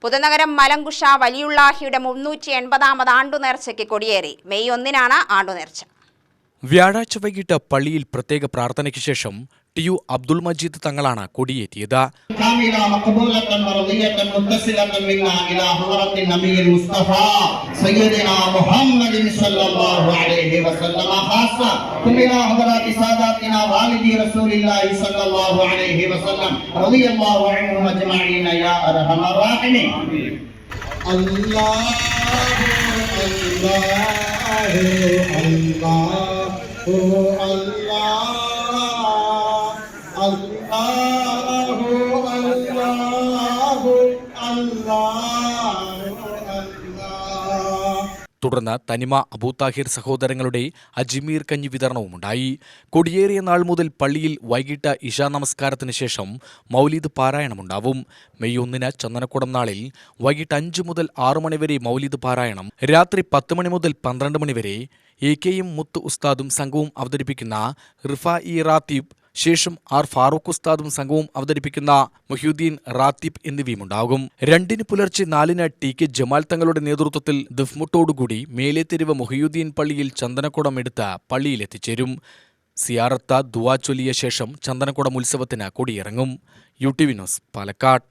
Puthunagaram മലങ്കുഷ വലിയുള്ളാഹിയുടെ 380ാമത് ആണ്ടുനേർച്ചയ്ക്ക് കൊടിയേറി. May 1-നാണ് ആണ്ടുനേർച്ച. വ്യാഴാഴ്ച വൈകിട്ട് പള്ളിയിൽ പ്രത്യേക പ്രാർത്ഥനയ്ക്ക് ശേഷം ടി.യു. അബ്ദുൾ മജീദ് തങ്ങളാണ് കൊടിയേറ്റിയത്. തുടർന്ന് തനിമ അബൂതാഹിർ സഹോദരങ്ങളുടെ അജ്മീർ കഞ്ഞി വിതരണവുമുണ്ടായി. കൊടിയേറിയ നാൾ മുതൽ പള്ളിയിൽ വൈകിട്ട് ഇശാ നമസ്കാരത്തിന് ശേഷം മൗലിദ് പാരായണമുണ്ടാവും. മെയ് 1 ചന്ദനക്കുടം നാളിൽ വൈകിട്ട് 5 മുതൽ 6 മണി വരെ മൗലിദ് പാരായണം, രാത്രി 10 മണി മുതൽ 12 മണി വരെ എ.കെ.എം. മുത്ത് ഉസ്താദും സംഘവും അവതരിപ്പിക്കുന്ന റിഫാഇ റാത്തീബ്, ശേഷം ആർ ഫാറൂഖ് ഉസ്താദും സംഘവും അവതരിപ്പിക്കുന്ന മുഹ്യുദ്ദീൻ റാത്തീബ് എന്നിവയുമുണ്ടാകും. 2 പുലർച്ചെ 4 ടി.കെ. ജമാൽ തങ്ങളുടെ നേതൃത്വത്തിൽ ദഫ്മുട്ടോടുകൂടി മേലെത്തെരുവ് മുഹ്യുദ്ദീൻ പള്ളിയിൽ ചന്ദനക്കുടം എടുത്ത് പള്ളിയിലെത്തിച്ചേരും. സിയാറത്ത് ദുആ ചൊല്ലിയ ശേഷം ചന്ദനക്കുടം ഉത്സവത്തിന് കൊടിയിറങ്ങും. UTV news, Palakkad.